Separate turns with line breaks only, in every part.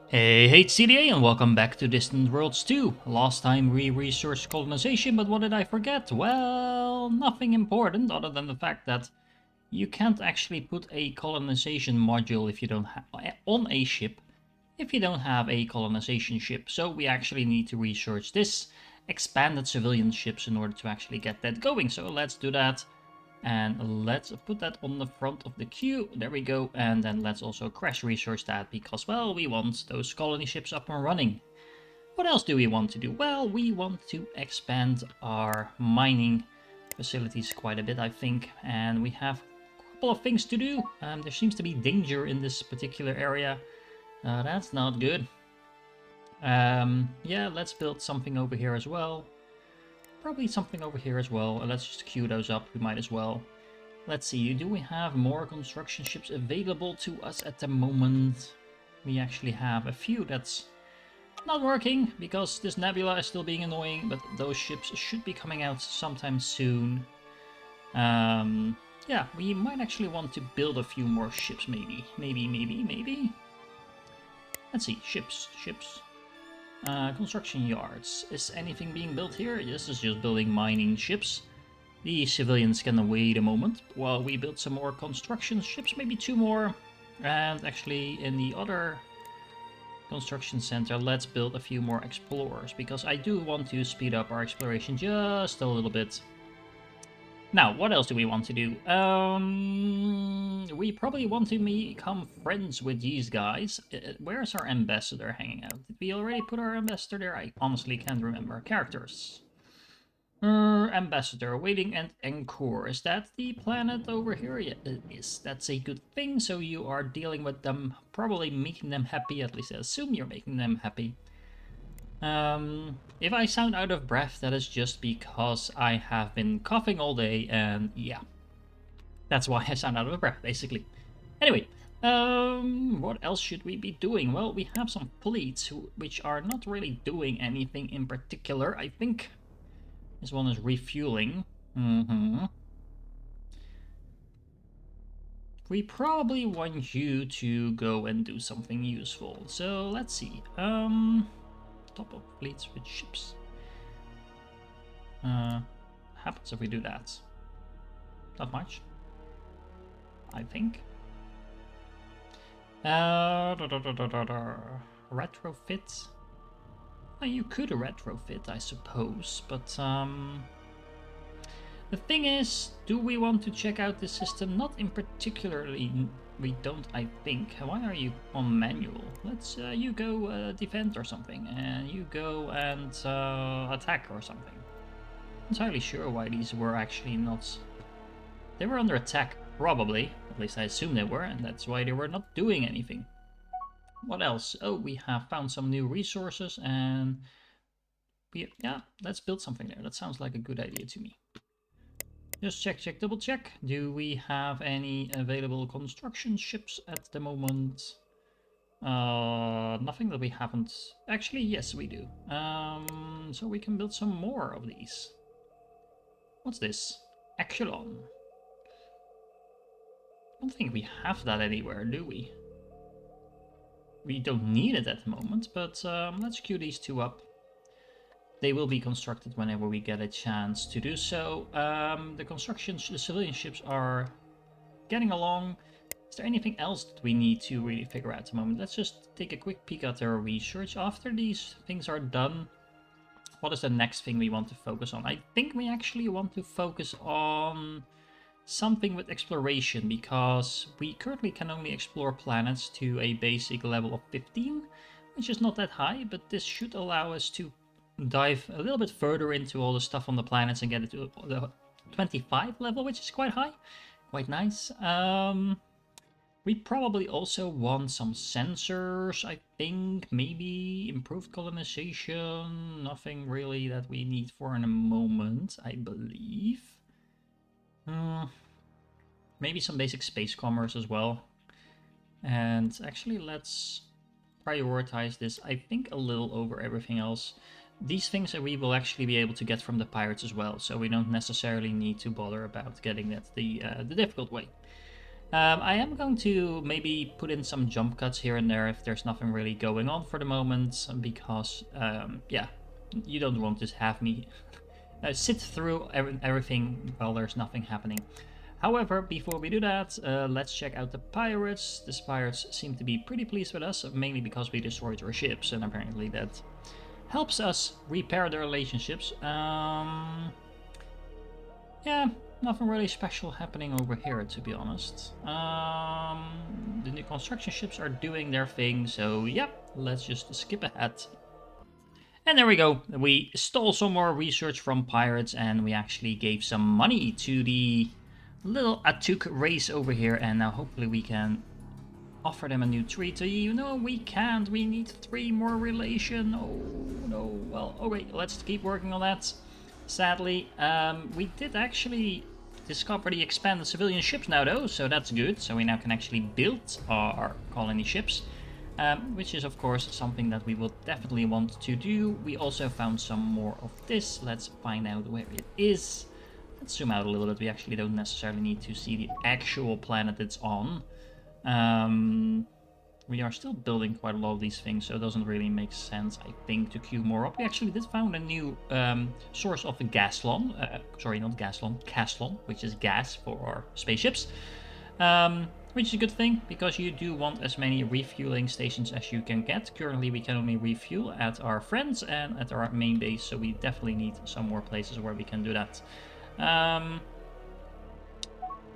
Hey CDA and welcome back to Distant Worlds 2. Last time we researched colonization, but what did I forget? Well, nothing important other than the fact that you can't actually put a colonization module if you don't on a ship if you don't have a colonization ship. So we actually need to research this expanded civilian ships in order to actually get that going. So let's do that. And let's put that on the front of the queue. There we go. And then let's also crash research that because, well, we want those colony ships up and running. What else do we want to do? Well, we want to expand our mining facilities quite a bit, I think. And we have a couple of things to do. There seems to be danger in this particular area. That's not good. Yeah, let's build something over here as well. Probably something over here as well. Let's just queue those up. We might as well. Let's see, do we have more construction ships available to us at the moment? We actually have a few that's not working because this nebula is still being annoying, but those ships should be coming out sometime soon. Yeah, we might actually want to build a few more ships, maybe. Maybe. Let's see, ships. Construction yards. Is anything being built here? This is just building mining ships. The civilians can wait a moment while we build some more construction ships, maybe 2 more. And actually in the other construction center, let's build a few more explorers, because I do want to speed up our exploration just a little bit. Now, what else do we want to do? We probably want to become friends with these guys. Where's our ambassador hanging out? Did we already put our ambassador there? I honestly can't remember. Characters. Ambassador, waiting and encore. Is that the planet over here? Yeah, it is. That's a good thing. So you are dealing with them, probably making them happy. At least I assume you're making them happy. If I sound out of breath, that is just because I have been coughing all day, and yeah, that's why I sound out of breath, basically. Anyway, what else should we be doing? Well, we have some fleets which are not really doing anything in particular. I think this one is refueling. We probably want you to go and do something useful. So let's see. Top of fleets with ships. Happens if we do that? Not much, I think. Retrofit. Well, you could retrofit, I suppose, but the thing is, do we want to check out this system? Not in particularly, we don't, I think. Why are you on manual? Let's, you go defend or something, and you go and attack or something. I'm entirely sure why these were actually not... They were under attack, probably. At least I assume they were, and that's why they were not doing anything. What else? Oh, we have found some new resources, and yeah, let's build something there. That sounds like a good idea to me. Just check, double check. Do we have any available construction ships at the moment? Nothing that we haven't... Actually, yes, we do. So we can build some more of these. What's this? Echelon. I don't think we have that anywhere, do we? We don't need it at the moment, but let's queue these 2 up. They will be constructed whenever we get a chance to do so. The civilian ships are getting along. Is there anything else that we need to really figure out at the moment? Let's just take a quick peek at our research. After these things are done, what is the next thing we want to focus on? I think we actually want to focus on something with exploration, because we currently can only explore planets to a basic level of 15, which is not that high, but this should allow us to dive a little bit further into all the stuff on the planets and get it to the 25 level, which is quite high, quite nice. We probably also want some sensors, I think, maybe improved colonization, nothing really that we need for in a moment, I believe. Maybe some basic space commerce as well. And actually, let's prioritize this, I think, a little over everything else. These things that we will actually be able to get from the pirates as well, so we don't necessarily need to bother about getting that the difficult way. I am going to maybe put in some jump cuts here and there if there's nothing really going on for the moment, because, yeah, you don't want to have me sit through everything while there's nothing happening. However, before we do that, let's check out the pirates. The pirates seem to be pretty pleased with us, mainly because we destroyed their ships, and apparently that helps us repair their relationships. Yeah, nothing really special happening over here, to be honest. The new construction ships are doing their thing, so yep, let's just skip ahead. And there we go. We stole some more research from pirates, and we actually gave some money to the little Atuk race over here, and now hopefully we can offer them a new treaty. You know, we can't. We need 3 more relation. Oh, no. Well, okay, let's keep working on that. Sadly, we did actually discover the expanded civilian ships now, though, so that's good. So we now can actually build our colony ships, which is, of course, something that we will definitely want to do. We also found some more of this. Let's find out where it is. Let's zoom out a little bit. We actually don't necessarily need to see the actual planet it's on. We are still building quite a lot of these things, so it doesn't really make sense, I think, to queue more up. We actually did found a new source of the gaslon. Sorry, not gaslon, caslon, which is gas for our spaceships. Which is a good thing, because you do want as many refueling stations as you can get. Currently, we can only refuel at our friends and at our main base, so we definitely need some more places where we can do that.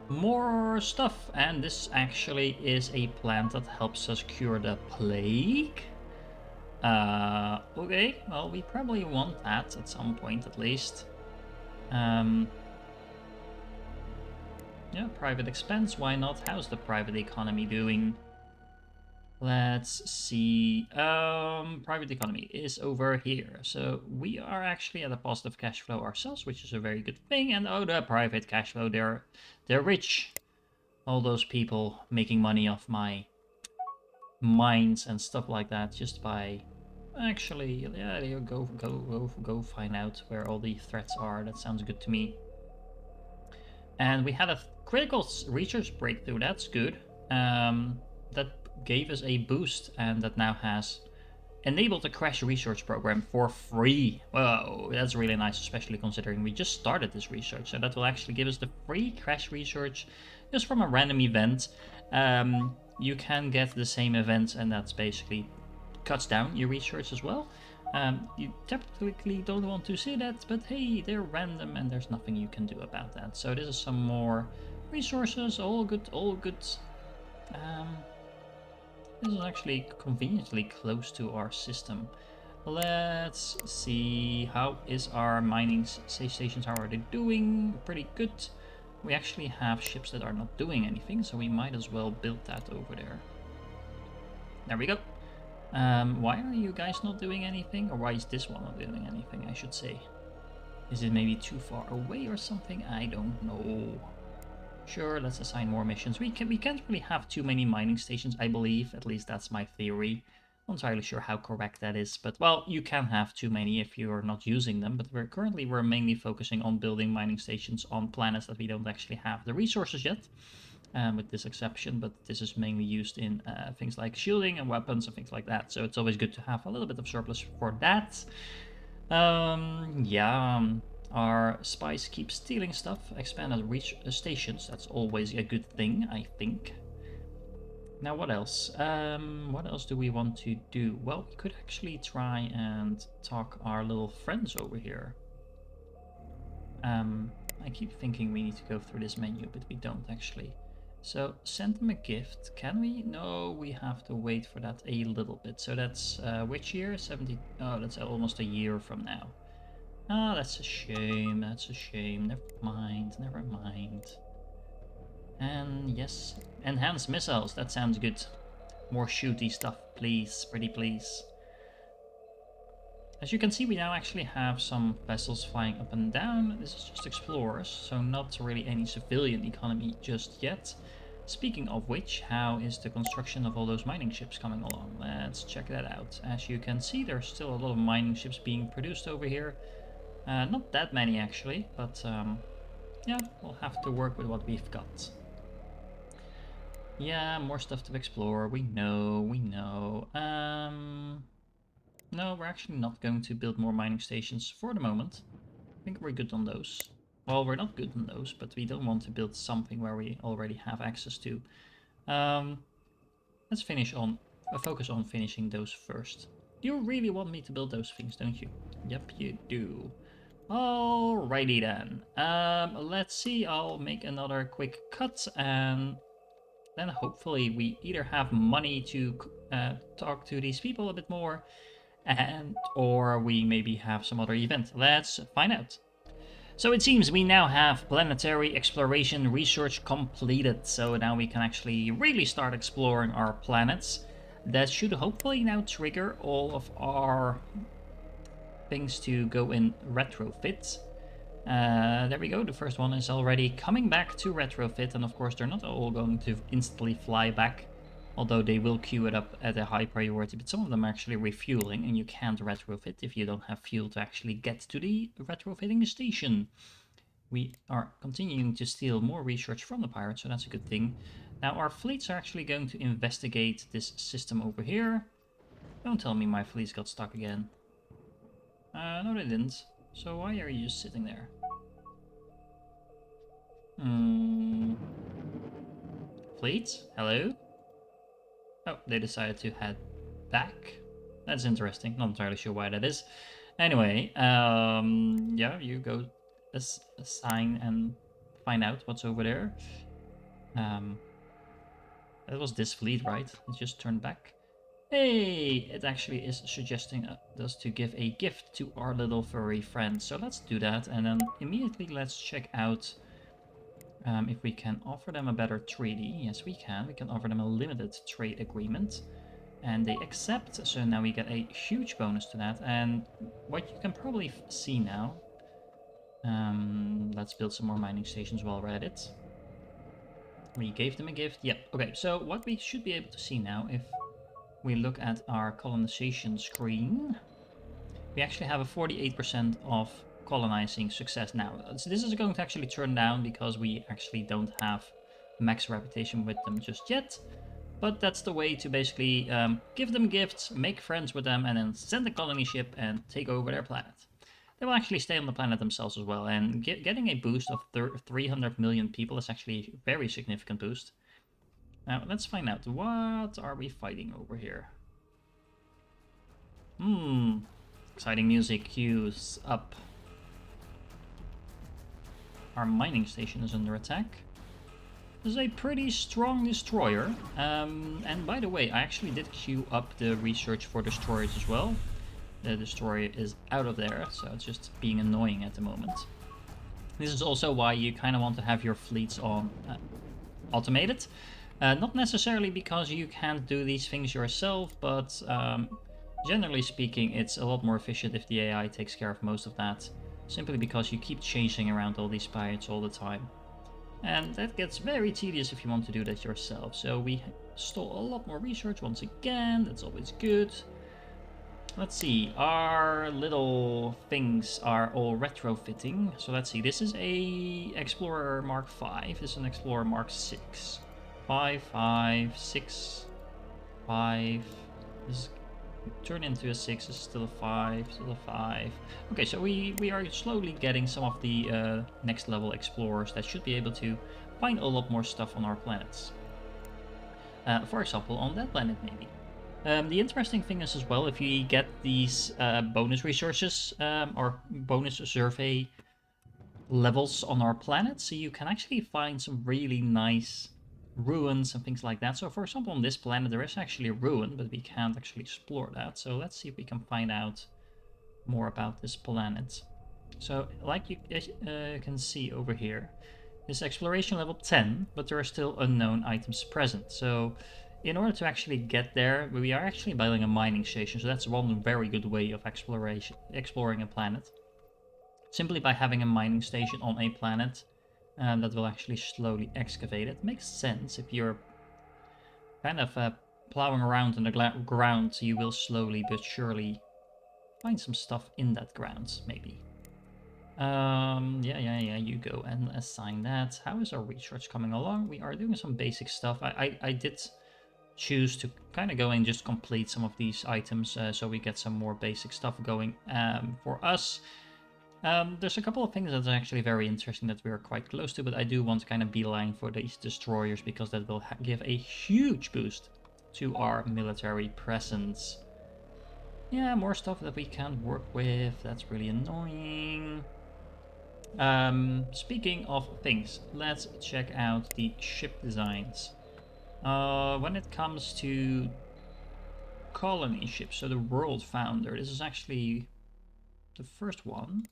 More stuff, and this actually is a plant that helps us cure the plague. Okay, well, we probably want that at some point at least. Yeah, private expense, why not? How's the private economy doing? Let's see. Private economy is over here. So we are actually at a positive cash flow ourselves, which is a very good thing. And oh, the private cash flow, they're rich. All those people making money off my mines and stuff like that just by actually, yeah, go find out where all the threats are. That sounds good to me. And we had a critical research breakthrough. That's good. That gave us a boost, and that now has enabled a crash research program for free. Whoa, that's really nice, especially considering we just started this research. So that will actually give us the free crash research just from a random event. You can get the same events, and that's basically cuts down your research as well. You typically don't want to see that, but hey, they're random and there's nothing you can do about that. So this is some more resources, all good, all good. This is actually conveniently close to our system. Let's see, how is our mining stations, how are they doing? Pretty good. We actually have ships that are not doing anything, so we might as well build that over there. There we go. Why are you guys not doing anything? Or why is this one not doing anything, I should say? Is it maybe too far away or something? I don't know. Sure, let's assign more missions. We can't really have too many mining stations, I believe. At least that's my theory. Not entirely sure how correct that is, but well, you can have too many if you're not using them. But we're mainly focusing on building mining stations on planets that we don't actually have the resources yet. With this exception, but this is mainly used in things like shielding and weapons and things like that. So it's always good to have a little bit of surplus for that. Yeah, our spies keep stealing stuff, expanded reach stations. That's always a good thing, I think. Now, what else? What else do we want to do? Well, we could actually try and talk our little friends over here. I keep thinking we need to go through this menu, but we don't actually. So send them a gift. Can we? No, we have to wait for that a little bit. So that's which year? 70. Oh, that's almost a year from now. Ah, that's a shame. That's a shame. Never mind. Never mind. And yes, enhanced missiles. That sounds good. More shooty stuff, please. Pretty please. As you can see, we now actually have some vessels flying up and down. This is just explorers, so not really any civilian economy just yet. Speaking of which, how is the construction of all those mining ships coming along? Let's check that out. As you can see, there's still a lot of mining ships being produced over here. Not that many actually, but yeah, we'll have to work with what we've got. Yeah, more stuff to explore. We know, we know. No, we're actually not going to build more mining stations for the moment. I think we're good on those. Well, we're not good on those, but we don't want to build something where we already have access to. Um, let's focus on finishing those first. You really want me to build those things, don't you? Yep, you do. Alrighty then. Let's see. I'll make another quick cut, and then hopefully we either have money to talk to these people a bit more, and or we maybe have some other event. Let's find out. So it seems we now have planetary exploration research completed, so now we can actually really start exploring our planets. That should hopefully now trigger all of our things to go in retrofit. There we go, the first one is already coming back to retrofit, and of course they're not all going to instantly fly back, although they will queue it up at a high priority, but some of them are actually refueling, and you can't retrofit if you don't have fuel to actually get to the retrofitting station. We are continuing to steal more research from the pirates, so that's a good thing. Now our fleets are actually going to investigate this system over here. Don't tell me my fleets got stuck again. No they didn't. So why are you just sitting there? Fleets? Hello? Oh, they decided to head back. That's interesting. Not entirely sure why that is. Anyway, yeah, you go assign and find out what's over there. That was this fleet, right? It just turned back. Hey, it actually is suggesting us to give a gift to our little furry friend. So let's do that, and then immediately let's check out if we can offer them a better treaty. Yes, we can. We can offer them a limited trade agreement. And they accept, so now we get a huge bonus to that. And what you can probably see now, let's build some more mining stations while we're at it. We gave them a gift. Yep. Okay, so what we should be able to see now, if we look at our colonization screen, we actually have a 48% of colonizing success now. So this is going to actually turn down because we actually don't have max reputation with them just yet. But that's the way to basically give them gifts, make friends with them, and then send a colony ship and take over their planet. They will actually stay on the planet themselves as well, and getting a boost of 300 million people is actually a very significant boost. Now, let's find out. What are we fighting over here? Exciting music cues up. Our mining station is under attack. This is a pretty strong destroyer. And by the way, I actually did queue up the research for destroyers as well. The destroyer is out of there, so it's just being annoying at the moment. This is also why you kind of want to have your fleets on automated. Not necessarily because you can't do these things yourself, but generally speaking, it's a lot more efficient if the AI takes care of most of that. Simply because you keep chasing around all these pirates all the time. And that gets very tedious if you want to do that yourself. So we stole a lot more research once again. That's always good. Let's see. Our little things are all retrofitting. So let's see. This is a Explorer Mark 5. This is an Explorer Mark 6. 5, 5, 6, 5. This is turn into a 6, this is still a 5, still a 5. Okay, so we are slowly getting some of the next level explorers that should be able to find a lot more stuff on our planets. For example, on that planet maybe. The interesting thing is as well, if you get these bonus resources or bonus survey levels on our planet, so you can actually find some really nice ruins and things like that. So for example, on this planet there is actually a ruin, but we can't actually explore that. So let's see if we can find out more about this planet. So like you can see over here, this exploration level 10, but there are still unknown items present. So in order to actually get there, we are actually building a mining station. So that's one very good way of exploring a planet. Simply by having a mining station on a planet, that will actually slowly excavate it. Makes sense if you're kind of plowing around in the ground, you will slowly but surely find some stuff in that ground, maybe. Yeah, you go and assign that. How is our research coming along? We are doing some basic stuff. I did choose to kind of go and just complete some of these items so we get some more basic stuff going for us. There's a couple of things that are actually very interesting that we are quite close to, but I do want to kind of beeline for these destroyers because that will give a huge boost to our military presence. Yeah, more stuff that we can't work with. That's really annoying. Speaking of things, let's check out the ship designs. When it comes to colony ships, so the World Founder, this is actually the first one.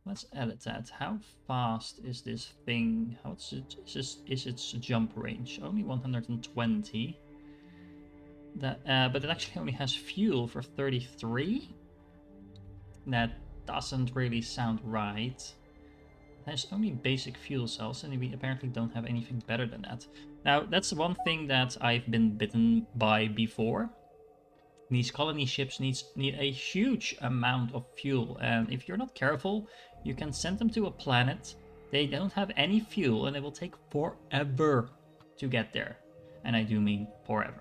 Let's edit that. How fast is this thing? Is its jump range? Only 120. But it actually only has fuel for 33. That doesn't really sound right. There's only basic fuel cells, and we apparently don't have anything better than that. Now, that's one thing that I've been bitten by before. These colony ships need a huge amount of fuel, and if you're not careful, you can send them to a planet. They don't have any fuel, and it will take forever to get there. And I do mean forever.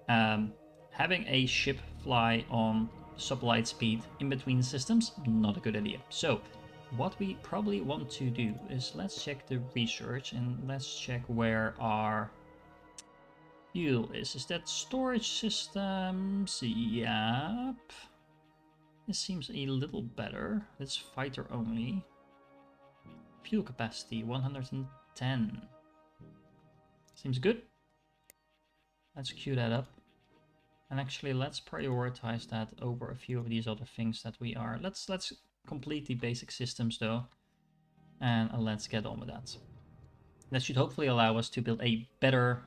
Having a ship fly on sublight speed in between systems, not a good idea. So, what we probably want to do is let's check the research and let's check where our fuel is. Is that storage systems? Yep. This seems a little better. It's fighter only. Fuel capacity 110. Seems good. Let's queue that up. And actually let's prioritize that over a few of these other things that we are. Let's complete the basic systems though. And let's get on with that. That should hopefully allow us to build a better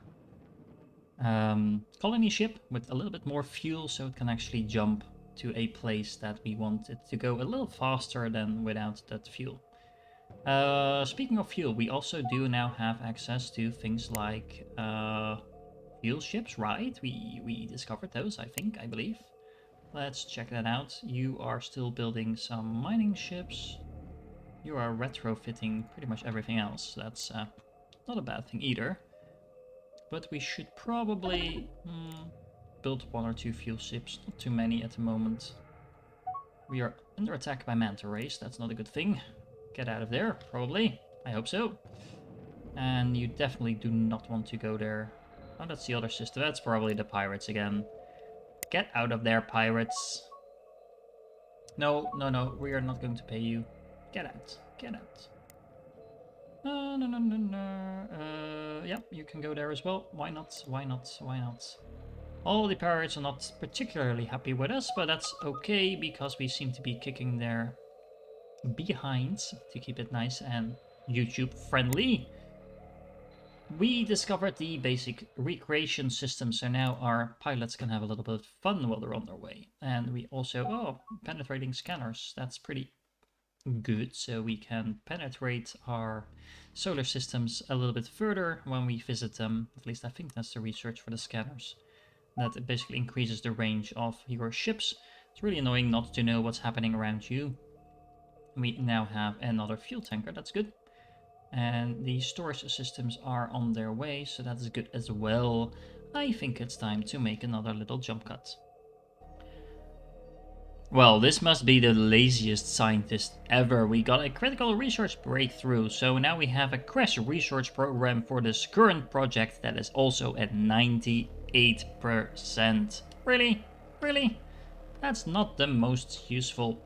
colony ship with a little bit more fuel so it can actually jump to a place that we want it to go a little faster than without that fuel. Speaking of fuel, we also do now have access to things like fuel ships, right? We discovered those, I believe. Let's check that out. You are still building some mining ships. You are retrofitting pretty much everything else. That's not a bad thing either. But we should probably build one or two fuel ships, not too many at the moment. We are under attack by manta rays, that's not a good thing. Get out of there, probably. I hope so. And you definitely do not want to go there. Oh, that's the other system. That's probably the pirates again. Get out of there, pirates. No, we are not going to pay you. Get out, get out. No. Yep, you can go there as well. Why not? All the pirates are not particularly happy with us, but that's okay because we seem to be kicking their behinds to keep it nice and YouTube friendly. We discovered the basic recreation system, so now our pilots can have a little bit of fun while they're on their way. And we also, penetrating scanners. That's pretty good, so we can penetrate our solar systems a little bit further when we visit them. At least I think that's the research for the scanners. That it basically increases the range of your ships. It's really annoying not to know what's happening around you. We now have another fuel tanker, that's good. And the storage systems are on their way, so that's good as well. I think it's time to make another little jump cut. Well, this must be the laziest scientist ever. We got a critical research breakthrough, so now we have a crash research program for this current project that is also at 98%. Really? Really? That's not the most useful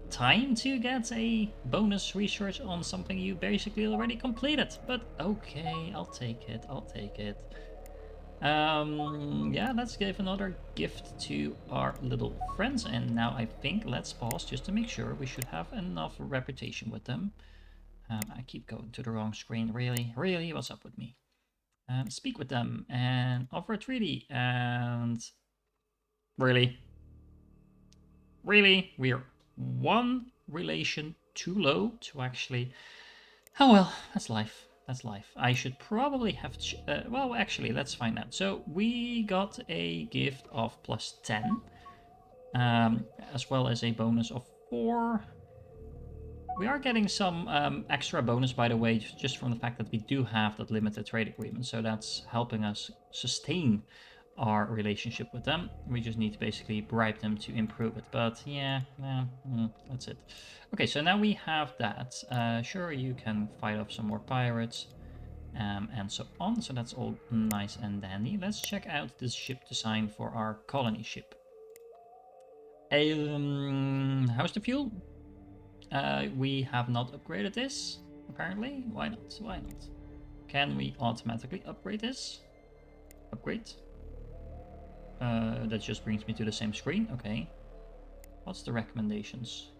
time to get a bonus research on something you basically already completed. But okay, I'll take it. Yeah, let's give another gift to our little friends. And now I think let's pause just to make sure we should have enough reputation with them. I keep going to the wrong screen. Really, what's up with me? Speak with them and offer a treaty. And really, we're one relation too low to actually. Oh well, that's life. I should probably have. Well, actually, let's find out. So we got a gift of +10, as well as a bonus of 4. We are getting some extra bonus, by the way, just from the fact that we do have that limited trade agreement. So that's helping us sustain our relationship with them. We just need to basically bribe them to improve it. But yeah, that's it. Okay, so now we have that. Sure, you can fight off some more pirates and so on. So that's all nice and dandy. Let's check out this ship design for our colony ship. How's the fuel? We have not upgraded this, apparently. Why not? Why not? Can we automatically upgrade this? Upgrade. That just brings me to the same screen. Okay. What's the recommendations?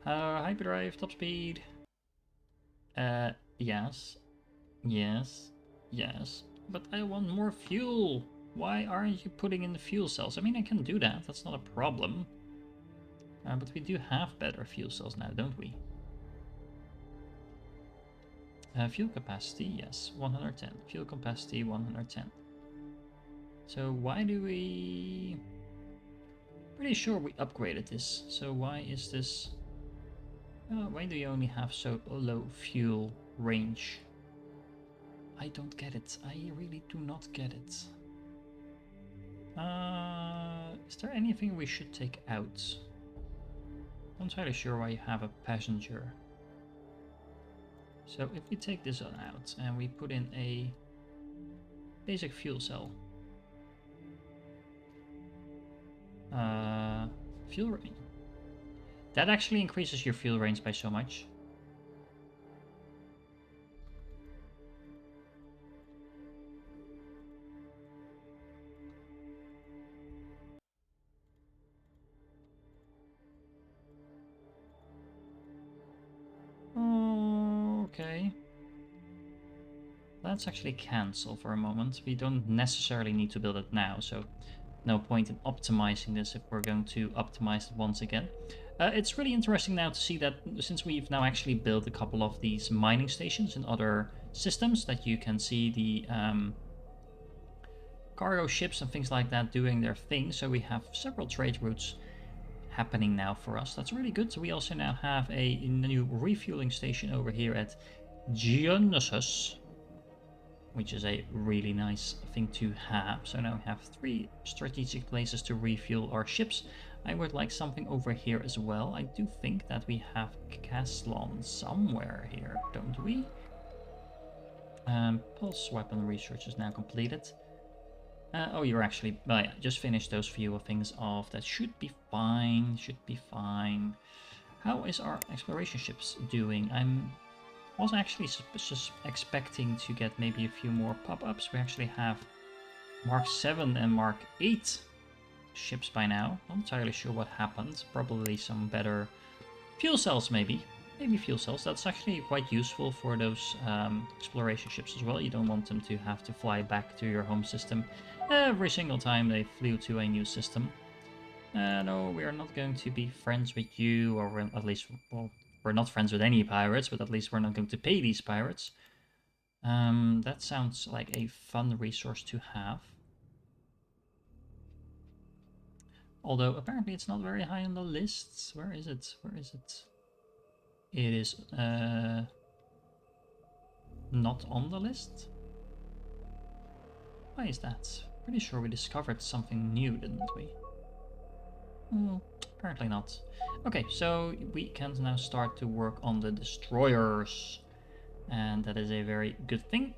Hyperdrive, top speed. Yes. Yes. Yes. But I want more fuel. Why aren't you putting in the fuel cells? I mean, I can do that. That's not a problem. But we do have better fuel cells now, don't we? Fuel capacity, yes, 110. Fuel capacity, 110. So why do we... Pretty sure we upgraded this. So why is this... why do you only have so low fuel range? I don't get it. I really do not get it. Is there anything we should take out? I'm not entirely sure why you have a passenger. So if we take this one out and we put in a basic fuel cell. Fuel range. That actually increases your fuel range by so much. Okay. Let's actually cancel for a moment. We don't necessarily need to build it now, so no point in optimizing this if we're going to optimize it once again. It's really interesting now to see that since we've now actually built a couple of these mining stations in other systems, that you can see the cargo ships and things like that doing their thing. So we have several trade routes happening now for us. That's really good. So we also now have a new refueling station over here at Genesis, which is a really nice thing to have. So now we have 3 strategic places to refuel our ships. I would like something over here as well. I do think that we have Caslon somewhere here, don't we? Pulse weapon research is now completed. Oh, you're actually... Well, yeah, just finished those few things off. That should be fine, should be fine. How is our exploration ships doing? Was actually just expecting to get maybe a few more pop-ups. We actually have Mark 7 and Mark 8 ships by now. Not entirely sure what happened. Probably some better fuel cells, maybe. Maybe fuel cells. That's actually quite useful for those exploration ships as well. You don't want them to have to fly back to your home system every single time they flew to a new system. No, we are not going to be friends with you, or at least, well, we're not friends with any pirates, but at least we're not going to pay these pirates. That sounds like a fun resource to have. Although apparently it's not very high on the lists. Where is it? Where is it? It is not on the list. Why is that? Pretty sure we discovered something new, didn't we? Apparently not. Okay, so we can now start to work on the destroyers. And that is a very good thing.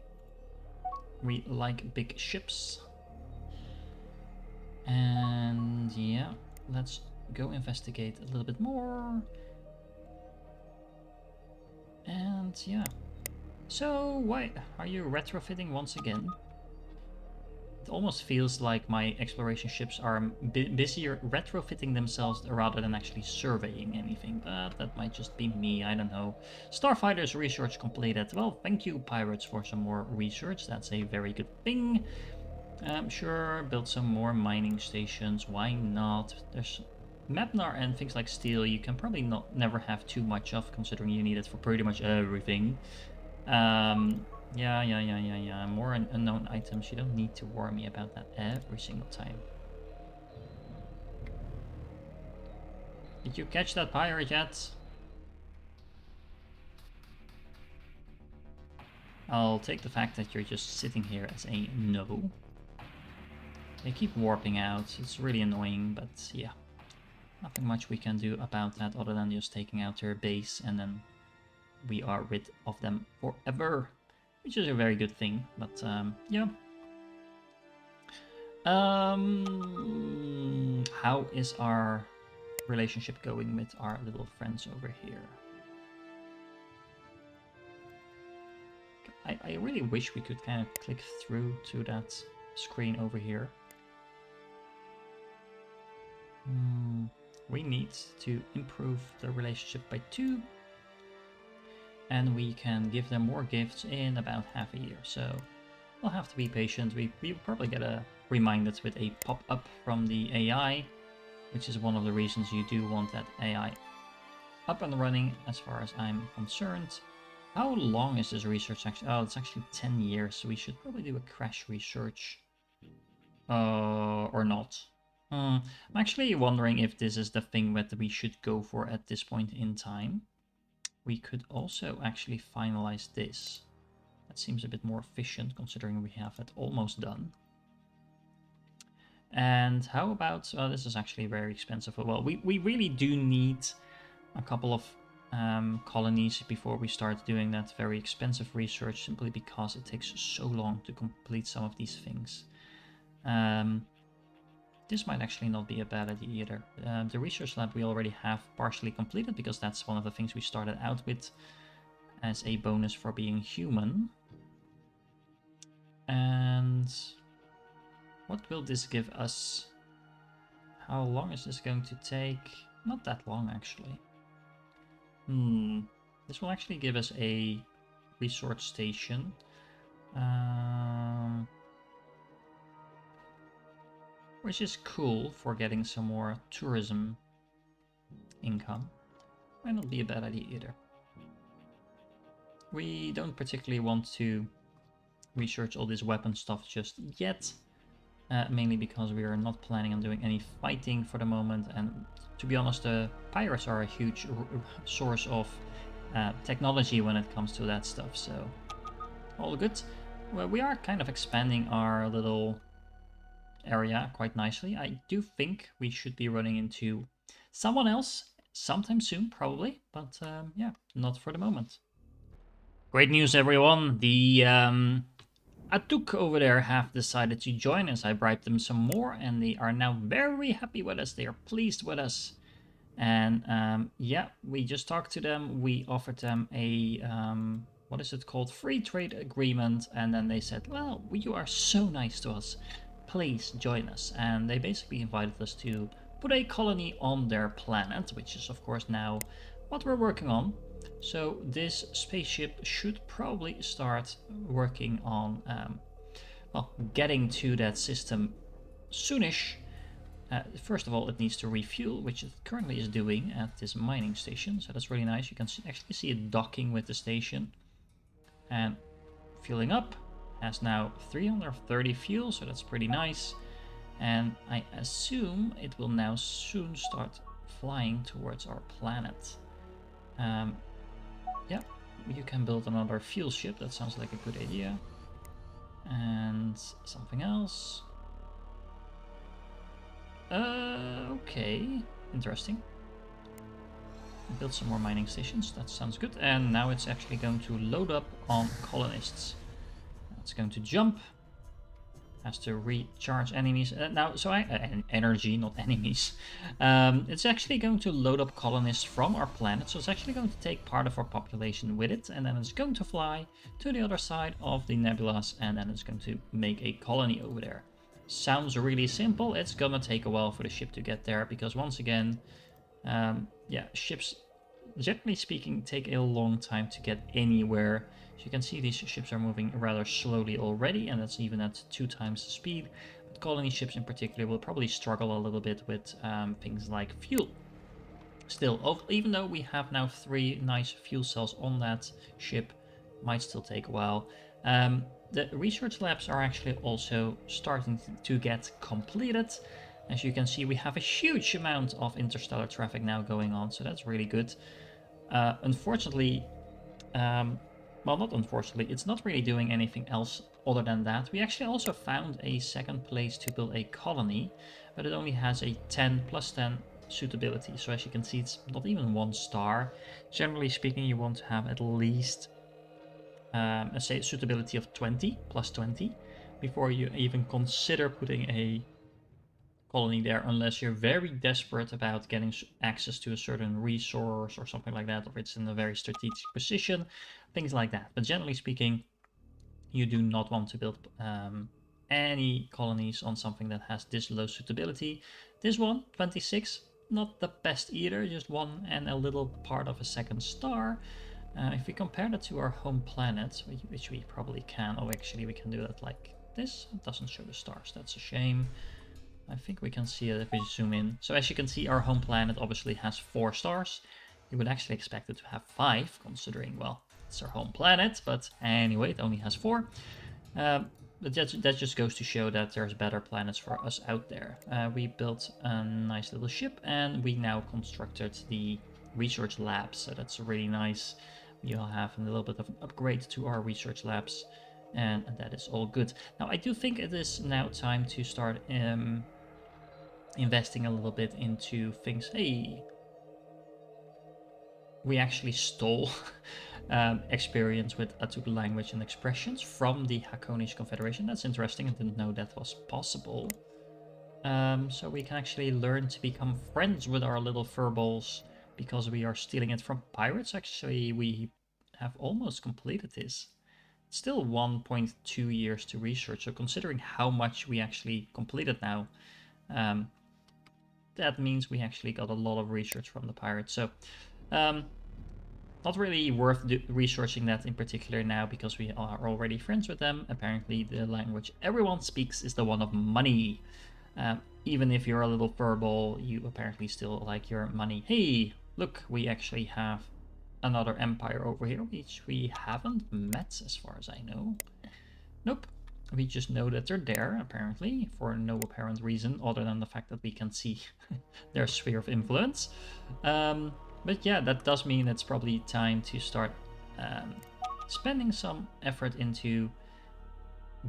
We like big ships. And yeah, let's go investigate a little bit more. And yeah. So, why are you retrofitting once again? It almost feels like my exploration ships are busier retrofitting themselves rather than actually surveying anything, but that might just be me, I don't know. Starfighters research completed. Well, thank you, pirates, for some more research. That's a very good thing. Sure, build some more mining stations. Why not? There's Mapnar and things like steel you can probably never have too much of, considering you need it for pretty much everything. Yeah. More unknown items. You don't need to worry me about that every single time. Did you catch that pirate yet? I'll take the fact that you're just sitting here as a no. They keep warping out. It's really annoying, but yeah. Nothing much we can do about that other than just taking out their base, and then we are rid of them forever. Which is a very good thing, but yeah. How is our relationship going with our little friends over here? I really wish we could kind of click through to that screen over here. We need to improve the relationship by 2. And we can give them more gifts in about half a year. So we'll have to be patient. We'll probably get reminded with a pop-up from the AI, which is one of the reasons you do want that AI up and running as far as I'm concerned. How long is this research actually? Oh, it's actually 10 years, so we should probably do a crash research. Or not. I'm actually wondering if this is the thing that we should go for at this point in time. We could also actually finalize this. That seems a bit more efficient considering we have it almost done. And how about, this is actually very expensive. Well, we really do need a couple of colonies before we start doing that very expensive research, simply because it takes so long to complete some of these things. This might actually not be a bad idea either. The research lab we already have partially completed, because that's one of the things we started out with as a bonus for being human. And what will this give us? How long is this going to take? Not that long, actually. This will actually give us a research station. Which is cool for getting some more tourism income. Might not be a bad idea either. We don't particularly want to research all this weapon stuff just yet. Mainly because we are not planning on doing any fighting for the moment. And to be honest, the pirates are a huge source of technology when it comes to that stuff. So all good. Well, we are kind of expanding our little area quite nicely. I do think we should be running into someone else sometime soon, probably, but yeah, not for the moment. Great news, everyone. The Atuk over there have decided to join us. I bribed them some more, and they are now very happy with us. They are pleased with us. And yeah, we just talked to them. We offered them a what is it called, free trade agreement, and then they said, well, you are so nice to us, please join us. And they basically invited us to put a colony on their planet, which is of course now what we're working on. So this spaceship should probably start working on well, getting to that system soonish. First of all, it needs to refuel, which it currently is doing at this mining station, so that's really nice. You can actually see it docking with the station and fueling up. Has now 330 fuel, so that's pretty nice. And I assume it will now soon start flying towards our planet. Yeah, you can build another fuel ship. That sounds like a good idea. And something else. Okay, interesting. Build some more mining stations. That sounds good. And now it's actually going to load up on colonists. It's going to jump. Has to recharge enemies. Energy, not enemies. It's actually going to load up colonists from our planet. So it's actually going to take part of our population with it. And then it's going to fly to the other side of the nebulas. And then it's going to make a colony over there. Sounds really simple. It's gonna take a while for the ship to get there. Because once again, yeah, ships, generally speaking, take a long time to get anywhere. As you can see, these ships are moving rather slowly already, and that's even at 2 times the speed. But colony ships in particular will probably struggle a little bit with things like fuel. Still, even though we have now 3 nice fuel cells on that ship, might still take a while. The research labs are actually also starting to get completed. As you can see, we have a huge amount of interstellar traffic now going on, so that's really good. Unfortunately, well, not unfortunately, it's not really doing anything else other than that. We actually also found a second place to build a colony, but it only has a 10 plus 10 suitability. So as you can see, it's not even 1 star. Generally speaking, you want to have at least a suitability of 20 plus 20 before you even consider putting a colony there, unless you're very desperate about getting access to a certain resource or something like that, or it's in a very strategic position, things like that. But generally speaking, you do not want to build any colonies on something that has this low suitability. This one, 26, not the best either, just 1 and a little part of a second star. If we compare that to our home planet, which we probably can, oh actually we can do that like this, it doesn't show the stars, that's a shame. I think we can see it if we zoom in. So as you can see, our home planet obviously has 4 stars. You would actually expect it to have 5, considering, well, it's our home planet, but anyway, it only has 4. But that just goes to show that there's better planets for us out there. We built a nice little ship, and we now constructed the research labs, so that's really nice. We'll have a little bit of an upgrade to our research labs, and that is all good. Now, I do think it is now time to start investing a little bit into things. Hey, we actually stole experience with Atuq language and expressions from the Hakonish Confederation. That's interesting. I didn't know that was possible. So we can actually learn to become friends with our little furballs because we are stealing it from pirates. Actually, we have almost completed this. Still 1.2 years to research. So considering how much we actually completed now, that means we actually got a lot of research from the pirates. So not really worth researching that in particular now because we are already friends with them. Apparently the language everyone speaks is the one of money. Even if you're a little furball, you apparently still like your money. Hey, look, we actually have another empire over here, which we haven't met as far as I know. Nope. We just know that they're there, apparently, for no apparent reason other than the fact that we can see their sphere of influence. But yeah, that does mean it's probably time to start spending some effort into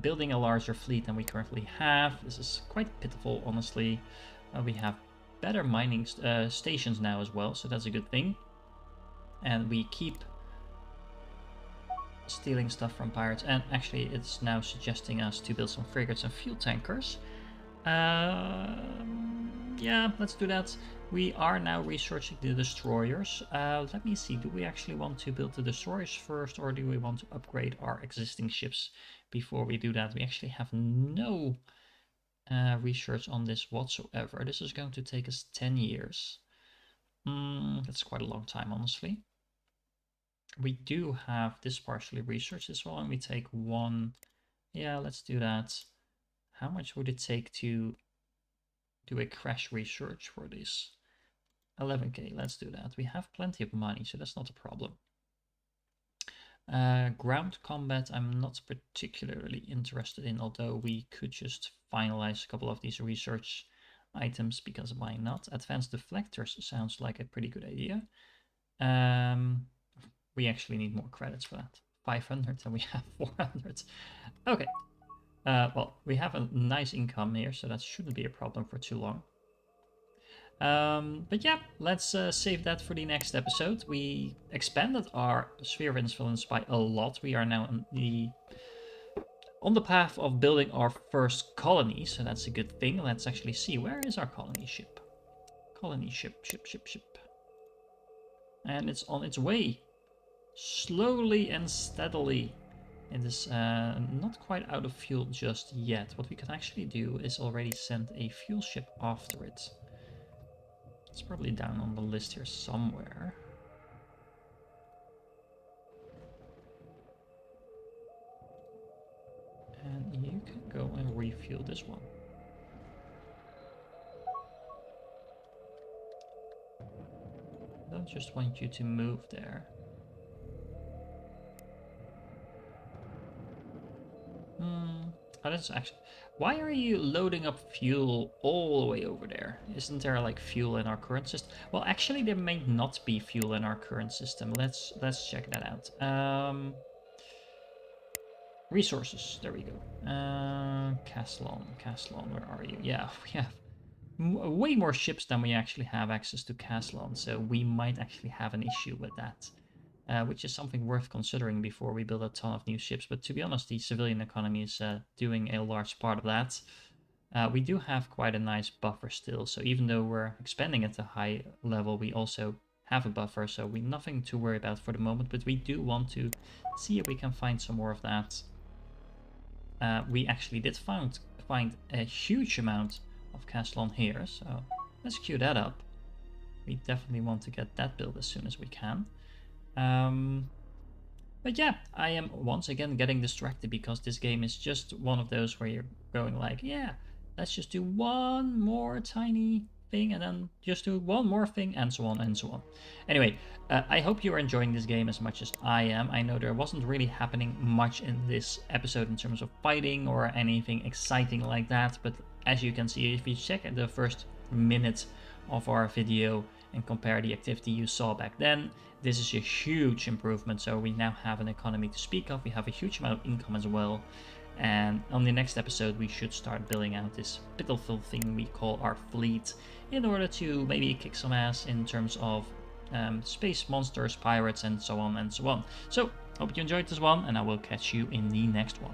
building a larger fleet than we currently have. This is quite pitiful, honestly. We have better mining stations now as well, so that's a good thing. And we keep stealing stuff from pirates, and actually it's now suggesting us to build some frigates and fuel tankers. Yeah, let's do that. We are now researching the destroyers. Let me see, do we actually want to build the destroyers first, or do we want to upgrade our existing ships before we do that? We actually have no research on this whatsoever. This is going to take us 10 years. That's quite a long time, honestly. We do have this partially researched. This will only take 1. Yeah, let's do that. How much would it take to do a crash research for this? 11k, let's do that. We have plenty of money, so that's not a problem. Ground combat I'm not particularly interested in, although we could just finalize a couple of these research items, because why not? Advanced deflectors sounds like a pretty good idea. We actually need more credits for that. 500 and we have 400. Okay. Well, we have a nice income here, so that shouldn't be a problem for too long. But yeah, let's save that for the next episode. We expanded our sphere of influence by a lot. We are now on the path of building our first colony, so that's a good thing. Let's actually see, where is our colony ship? Colony ship. And it's on its way. Slowly and steadily. It is not quite out of fuel just yet. What we can actually do is already send a fuel ship after it. It's probably down on the list here somewhere. And you can go and refuel this one. I don't just want you to move there. Oh, that's actually... Why are you loading up fuel all the way over there? Isn't there like fuel in our current system? Well, actually there may not be fuel in our current system. Let's check that out. Resources, there we go. Caslon, where are you? Yeah, we have way more ships than we actually have access to Caslon, so we might actually have an issue with that. Which is something worth considering before we build a ton of new ships. But to be honest, the civilian economy is doing a large part of that. We do have quite a nice buffer still, so even though we're expanding at a high level, we also have a buffer, so we nothing to worry about for the moment, but we do want to see if we can find some more of that. We actually did find a huge amount of Caslon here, so let's queue that up. We definitely want to get that built as soon as we can. But yeah, I am once again getting distracted because this game is just one of those where you're going like, yeah, let's just do one more tiny thing and then just do one more thing and so on and so on. Anyway, I hope you are enjoying this game as much as I am. I know there wasn't really happening much in this episode in terms of fighting or anything exciting like that, but as you can see, if you check the first minute of our video and compare the activity you saw back then, this is a huge improvement. So we now have an economy to speak of, we have a huge amount of income as well, and on the next episode we should start building out this pitiful thing we call our fleet in order to maybe kick some ass in terms of space monsters, pirates, and so on and so on. So hope you enjoyed this one, and I will catch you in the next one.